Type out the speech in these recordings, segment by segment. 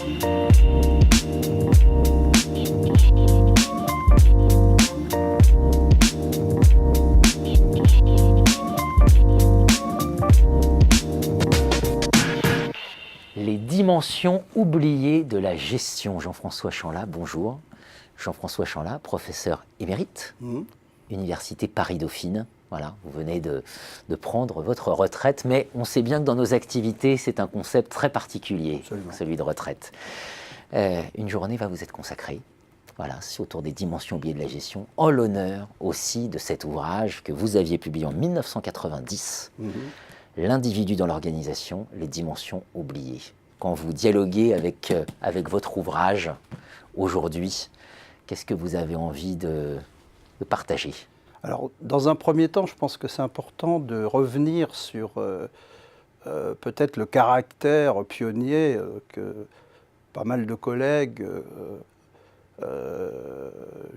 Les dimensions oubliées de la gestion. Jean-François Chanlat, bonjour. Jean-François Chanlat, professeur émérite, Université Paris-Dauphine. Voilà, vous venez de prendre votre retraite, mais on sait bien que dans nos activités, c'est un concept très particulier, Absolument. Celui de retraite. Une journée va vous être consacrée, voilà, c'est autour des dimensions oubliées de la gestion, en l'honneur aussi de cet ouvrage que vous aviez publié en 1990, L'individu dans l'organisation, les dimensions oubliées. Quand vous dialoguez avec votre ouvrage aujourd'hui, qu'est-ce que vous avez envie de partager ? Alors, dans un premier temps, je pense que c'est important de revenir sur peut-être le caractère pionnier que pas mal de collègues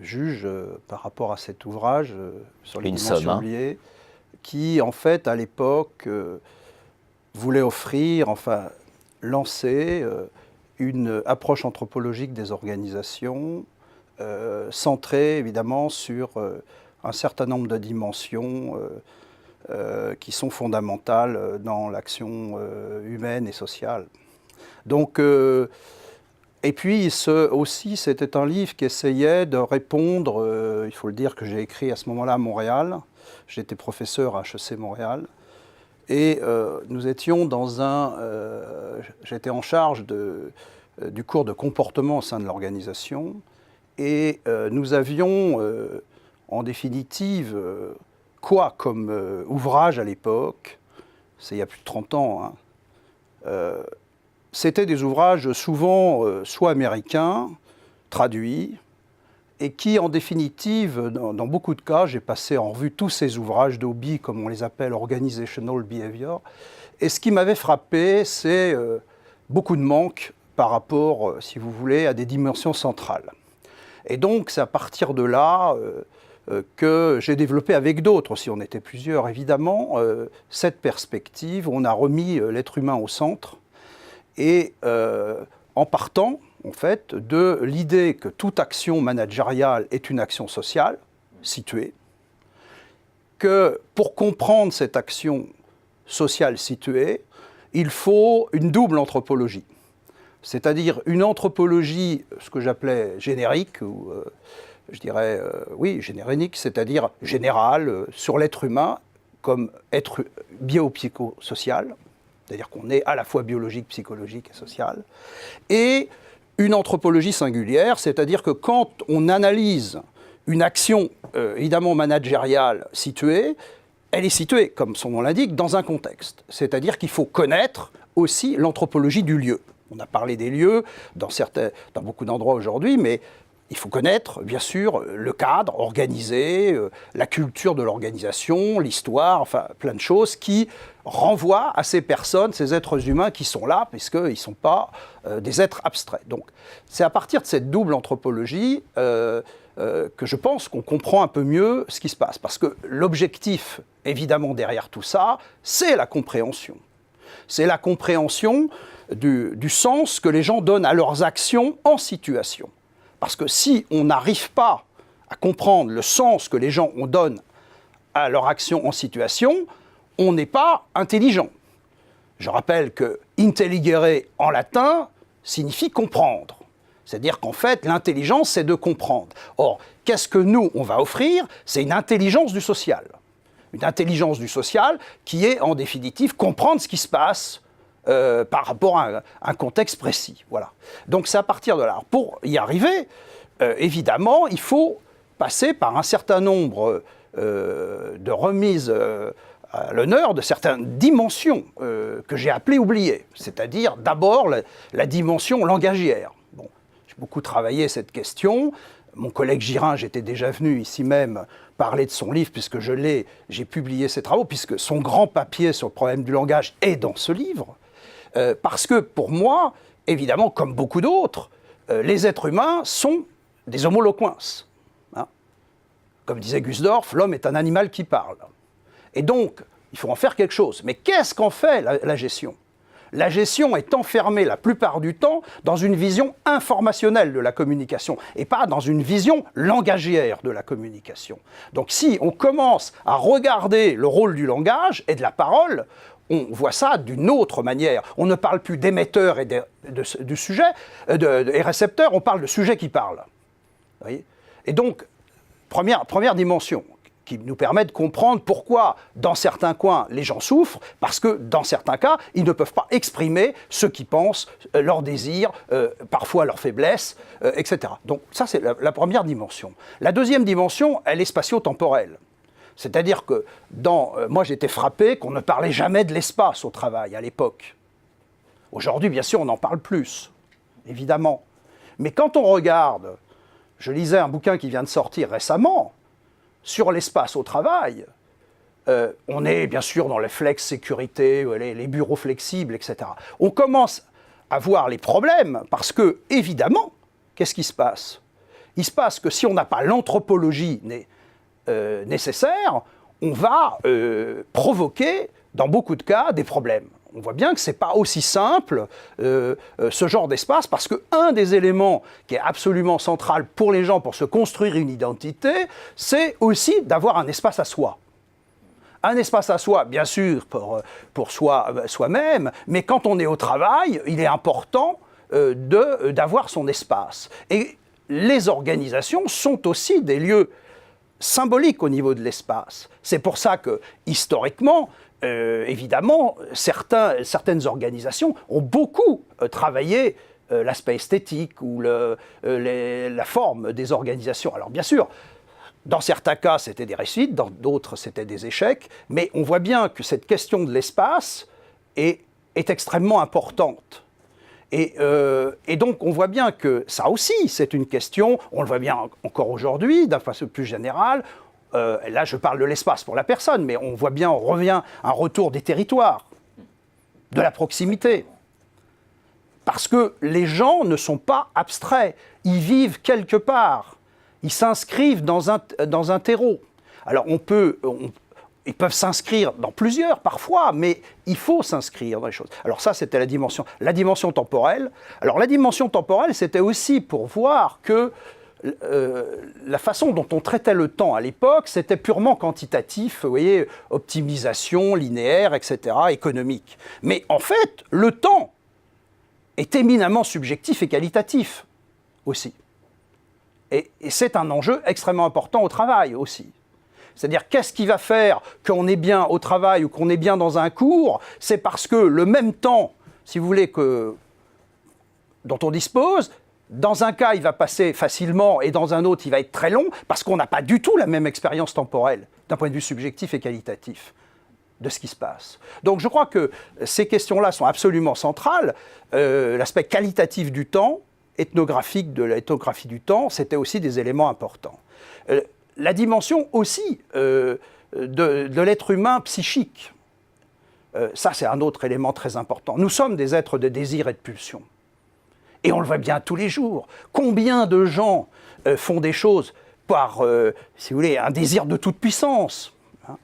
jugent par rapport à cet ouvrage sur les dimensions oubliées, qui, en fait, à l'époque, voulait offrir, enfin, lancer une approche anthropologique des organisations, centrée, évidemment, sur un certain nombre de dimensions qui sont fondamentales dans l'action humaine et sociale. Donc, et puis, aussi, c'était un livre qui essayait de répondre, il faut le dire que j'ai écrit à ce moment-là à Montréal, j'étais professeur à HEC Montréal, et nous étions dans j'étais en charge du cours de comportement au sein de l'organisation, et nous avions, en définitive, quoi comme ouvrage à l'époque, c'est il y a plus de 30 ans, c'était des ouvrages souvent soit américains, traduits, et qui, en définitive, dans beaucoup de cas, j'ai passé en revue tous ces ouvrages d'OBI, comme on les appelle, Organizational Behavior, et ce qui m'avait frappé, c'est beaucoup de manques par rapport, si vous voulez, à des dimensions centrales. Et donc, c'est à partir de là que j'ai développé avec d'autres, si on était plusieurs évidemment, cette perspective où on a remis l'être humain au centre, et en partant, en fait, de l'idée que toute action managériale est une action sociale, située, que pour comprendre cette action sociale située, il faut une double anthropologie. C'est-à-dire une anthropologie, ce que j'appelais générique, ou je dirais, oui, générique, c'est-à-dire générale, sur l'être humain comme être biopsychosocial, c'est-à-dire qu'on est à la fois biologique, psychologique et social, et une anthropologie singulière, c'est-à-dire que quand on analyse une action, évidemment managériale située, elle est située, comme son nom l'indique, dans un contexte. C'est-à-dire qu'il faut connaître aussi l'anthropologie du lieu. On a parlé des lieux dans beaucoup d'endroits aujourd'hui, mais il faut connaître, bien sûr, le cadre organisé, la culture de l'organisation, l'histoire, enfin plein de choses qui renvoient à ces personnes, ces êtres humains qui sont là, puisqu'ils ne sont pas des êtres abstraits. Donc c'est à partir de cette double anthropologie que je pense qu'on comprend un peu mieux ce qui se passe. Parce que l'objectif, évidemment, derrière tout ça, c'est la compréhension. C'est la compréhension du sens que les gens donnent à leurs actions en situation. Parce que si on n'arrive pas à comprendre le sens que les gens donnent à leur action en situation, on n'est pas intelligent. Je rappelle que intelligere en latin signifie comprendre. C'est-à-dire qu'en fait, l'intelligence, c'est de comprendre. Or, qu'est-ce que nous, on va offrir ? C'est une intelligence du social. Une intelligence du social qui est, en définitive, comprendre ce qui se passe par rapport à un contexte précis. Voilà. Donc c'est à partir de là. Pour y arriver, évidemment, il faut passer par un certain nombre de remises à l'honneur de certaines dimensions que j'ai appelées oubliées. C'est-à-dire d'abord la dimension langagière. Bon, j'ai beaucoup travaillé cette question. Mon collègue Girin, j'étais déjà venu ici même parler de son livre, puisque j'ai publié ses travaux, puisque son grand papier sur le problème du langage est dans ce livre. Parce que pour moi, évidemment, comme beaucoup d'autres, les êtres humains sont des homo loquens. Hein. Comme disait Gusdorff, l'homme est un animal qui parle. Et donc, il faut en faire quelque chose. Mais qu'est-ce qu'en fait la gestion ? La gestion est enfermée la plupart du temps dans une vision informationnelle de la communication et pas dans une vision langagière de la communication. Donc si on commence à regarder le rôle du langage et de la parole, on voit ça d'une autre manière. On ne parle plus d'émetteur et du sujet, et récepteur, on parle de sujet qui parle. Vous voyez ? Et donc, première dimension qui nous permet de comprendre pourquoi, dans certains coins, les gens souffrent, parce que, dans certains cas, ils ne peuvent pas exprimer ce qu'ils pensent, leurs désirs, parfois leurs faiblesses, etc. Donc ça, c'est la première dimension. La deuxième dimension, elle est spatio-temporelle. C'est-à-dire que, moi, j'étais frappé qu'on ne parlait jamais de l'espace au travail, à l'époque. Aujourd'hui, bien sûr, on en parle plus, évidemment. Mais quand on regarde, je lisais un bouquin qui vient de sortir récemment, sur l'espace au travail, on est bien sûr dans les flex sécurité, les bureaux flexibles, etc. On commence à voir les problèmes parce que, évidemment, qu'est-ce qui se passe ? Il se passe que si on n'a pas l'anthropologie nécessaire, on va provoquer, dans beaucoup de cas, des problèmes. On voit bien que ce n'est pas aussi simple, ce genre d'espace, parce qu'un des éléments qui est absolument central pour les gens pour se construire une identité, c'est aussi d'avoir un espace à soi. Un espace à soi, bien sûr, pour soi-même, mais quand on est au travail, il est important d'avoir son espace. Et les organisations sont aussi des lieux symboliques au niveau de l'espace. C'est pour ça que, historiquement, évidemment, certaines organisations ont beaucoup travaillé l'aspect esthétique ou la forme des organisations. Alors bien sûr, dans certains cas, c'était des réussites, dans d'autres, c'était des échecs, mais on voit bien que cette question de l'espace est extrêmement importante. Et donc, on voit bien que ça aussi, c'est une question, on le voit bien encore aujourd'hui, d'un façon plus générale. Là, je parle de l'espace pour la personne, mais on voit bien, on revient à un retour des territoires, de la proximité. Parce que les gens ne sont pas abstraits, ils vivent quelque part, ils s'inscrivent dans un terreau. Alors, ils peuvent s'inscrire dans plusieurs parfois, mais il faut s'inscrire dans les choses. Alors ça, c'était la dimension temporelle. Alors la dimension temporelle, c'était aussi pour voir que la façon dont on traitait le temps à l'époque, c'était purement quantitatif, vous voyez, optimisation, linéaire, etc., économique. Mais en fait, le temps est éminemment subjectif et qualitatif aussi. Et c'est un enjeu extrêmement important au travail aussi. C'est-à-dire, qu'est-ce qui va faire qu'on est bien au travail ou qu'on est bien dans un cours ? C'est parce que le même temps, si vous voulez, dont on dispose, dans un cas, il va passer facilement et dans un autre, il va être très long, parce qu'on n'a pas du tout la même expérience temporelle, d'un point de vue subjectif et qualitatif, de ce qui se passe. Donc je crois que ces questions-là sont absolument centrales. L'aspect qualitatif du temps, ethnographique de l'ethnographie du temps, c'était aussi des éléments importants. La dimension aussi de l'être humain psychique. Ça, c'est un autre élément très important. Nous sommes des êtres de désir et de pulsion. Et on le voit bien tous les jours. Combien de gens font des choses par, si vous voulez, un désir de toute puissance, hein,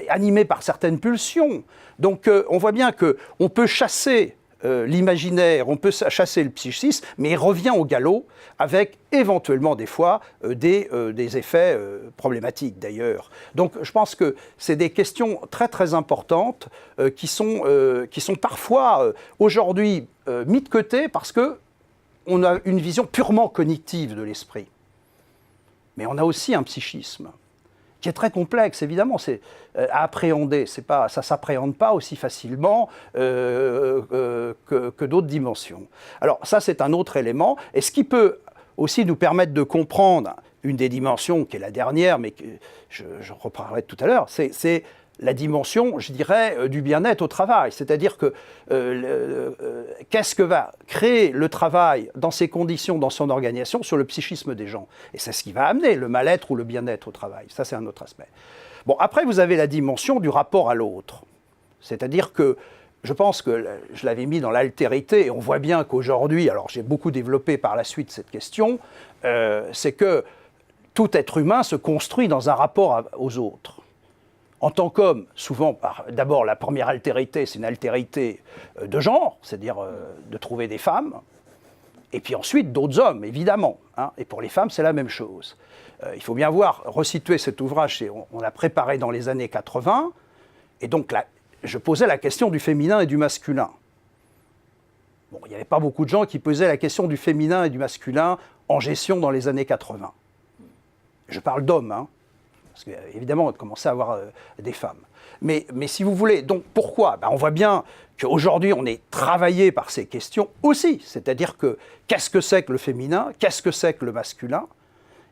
animé par certaines pulsions. Donc on voit bien qu'on peut chasser l'imaginaire, on peut chasser le psychisme, mais il revient au galop avec éventuellement des fois des effets problématiques d'ailleurs. Donc je pense que c'est des questions très très importantes qui sont parfois aujourd'hui mises de côté parce qu'on a une vision purement cognitive de l'esprit. Mais on a aussi un psychisme qui est très complexe, évidemment, c'est à appréhender. Ça ne s'appréhende pas aussi facilement que d'autres dimensions. Alors ça, c'est un autre élément. Et ce qui peut aussi nous permettre de comprendre une des dimensions, qui est la dernière, mais que je reparlerai tout à l'heure, c'est la dimension, je dirais, du bien-être au travail. C'est-à-dire que qu'est-ce que va créer le travail dans ses conditions, dans son organisation, sur le psychisme des gens. Et c'est ce qui va amener le mal-être ou le bien-être au travail. Ça, c'est un autre aspect. Bon, après, vous avez la dimension du rapport à l'autre. C'est-à-dire que je pense que je l'avais mis dans l'altérité, et on voit bien qu'aujourd'hui, alors j'ai beaucoup développé par la suite cette question, c'est que tout être humain se construit dans un rapport aux autres. en tant qu'homme, souvent, d'abord, la première altérité, c'est une altérité de genre, c'est-à-dire de trouver des femmes, et puis ensuite d'autres hommes, évidemment. Hein, et pour les femmes, c'est la même chose. Il faut bien voir, resituer cet ouvrage, on l'a préparé dans les années 80, et donc là, je posais la question du féminin et du masculin. Bon, il n'y avait pas beaucoup de gens qui posaient la question du féminin et du masculin en gestion dans les années 80. Je parle d'hommes, hein, parce qu'évidemment, on commençait à avoir des femmes. Mais si vous voulez, donc pourquoi? On voit bien qu'aujourd'hui, on est travaillé par ces questions aussi. C'est-à-dire que qu'est-ce que c'est que le féminin? Qu'est-ce que c'est que le masculin?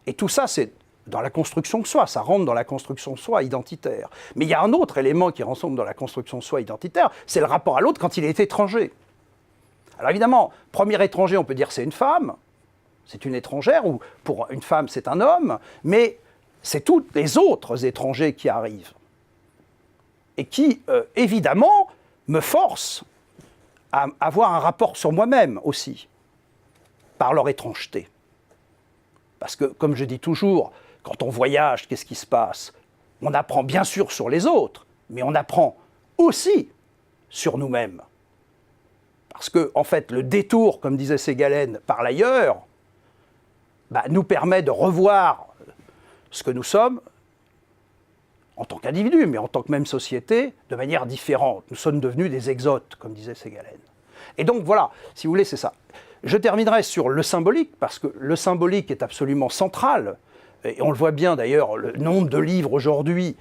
Et tout ça, c'est dans la construction de soi, ça rentre dans la construction de soi identitaire. Mais il y a un autre élément qui rentre dans la construction de soi identitaire, c'est le rapport à l'autre quand il est étranger. Alors évidemment, premier étranger, on peut dire c'est une femme, c'est une étrangère, ou pour une femme, c'est un homme, mais c'est tous les autres étrangers qui arrivent. Et qui, évidemment, me forcent à avoir un rapport sur moi-même aussi, par leur étrangeté. Parce que, comme je dis toujours, quand on voyage, qu'est-ce qui se passe? On apprend bien sûr sur les autres, mais on apprend aussi sur nous-mêmes. Parce que, en fait, le détour, comme disait Ségalen, par l'ailleurs, nous permet de revoir ce que nous sommes en tant qu'individus, mais en tant que même société, de manière différente. Nous sommes devenus des exotes, comme disait Ségalen. Et donc voilà, si vous voulez, c'est ça. Je terminerai sur le symbolique, parce que le symbolique est absolument central, et on le voit bien d'ailleurs, le nombre de livres aujourd'hui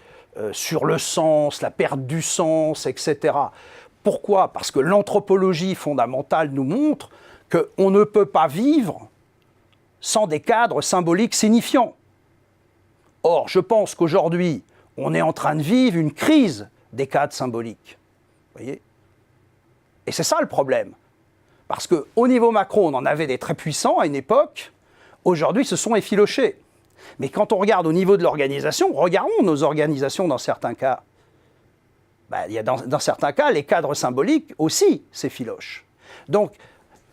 sur le sens, la perte du sens, etc. Pourquoi? Parce que l'anthropologie fondamentale nous montre qu'on ne peut pas vivre sans des cadres symboliques signifiants. Or, je pense qu'aujourd'hui, on est en train de vivre une crise des cadres symboliques. Vous voyez? Et c'est ça le problème. Parce qu'au niveau macro, on en avait des très puissants à une époque. Aujourd'hui, ce sont effilochés. Mais quand on regarde au niveau de l'organisation, regardons nos organisations dans certains cas. Il y a dans certains cas, les cadres symboliques aussi s'effilochent. Donc,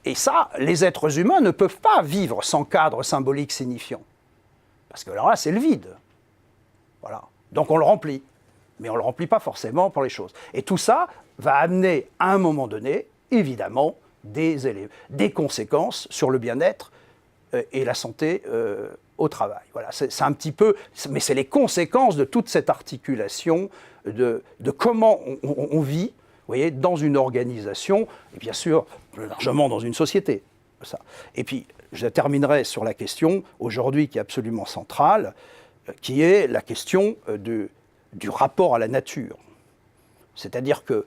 et ça, les êtres humains ne peuvent pas vivre sans cadre symbolique signifiant. Parce que alors là, c'est le vide. Voilà. Donc on le remplit. Mais on ne le remplit pas forcément pour les choses. Et tout ça va amener, à un moment donné, évidemment, des conséquences sur le bien-être et la santé au travail. Voilà, c'est un petit peu, mais c'est les conséquences de toute cette articulation de comment on vit, vous voyez, dans une organisation, et bien sûr, plus largement dans une société. Ça. Et puis, je terminerai sur la question, aujourd'hui, qui est absolument centrale, qui est la question du rapport à la nature. C'est-à-dire que,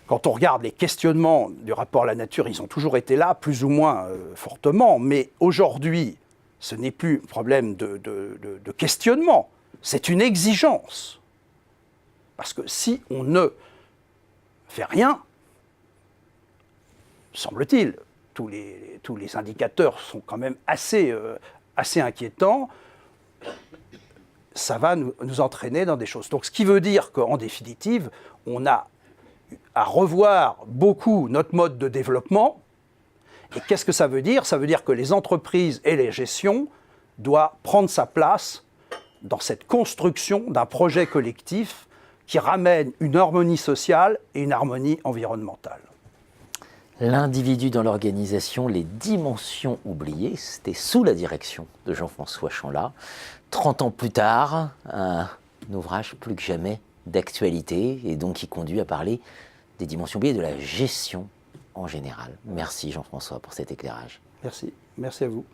quand on regarde les questionnements du rapport à la nature, ils ont toujours été là, plus ou moins fortement, mais aujourd'hui, ce n'est plus un problème de questionnement, c'est une exigence. Parce que si on ne fait rien, semble-t-il, tous les indicateurs sont quand même assez inquiétants, ça va nous entraîner dans des choses. Donc ce qui veut dire qu'en définitive, on a à revoir beaucoup notre mode de développement. Et qu'est-ce que ça veut dire? Ça veut dire que les entreprises et les gestions doivent prendre sa place dans cette construction d'un projet collectif qui ramène une harmonie sociale et une harmonie environnementale. L'individu dans l'organisation, les dimensions oubliées, c'était sous la direction de Jean-François Chanlat. 30 ans plus tard, un ouvrage plus que jamais d'actualité et donc qui conduit à parler des dimensions oubliées de la gestion en général. Merci Jean-François pour cet éclairage. Merci à vous.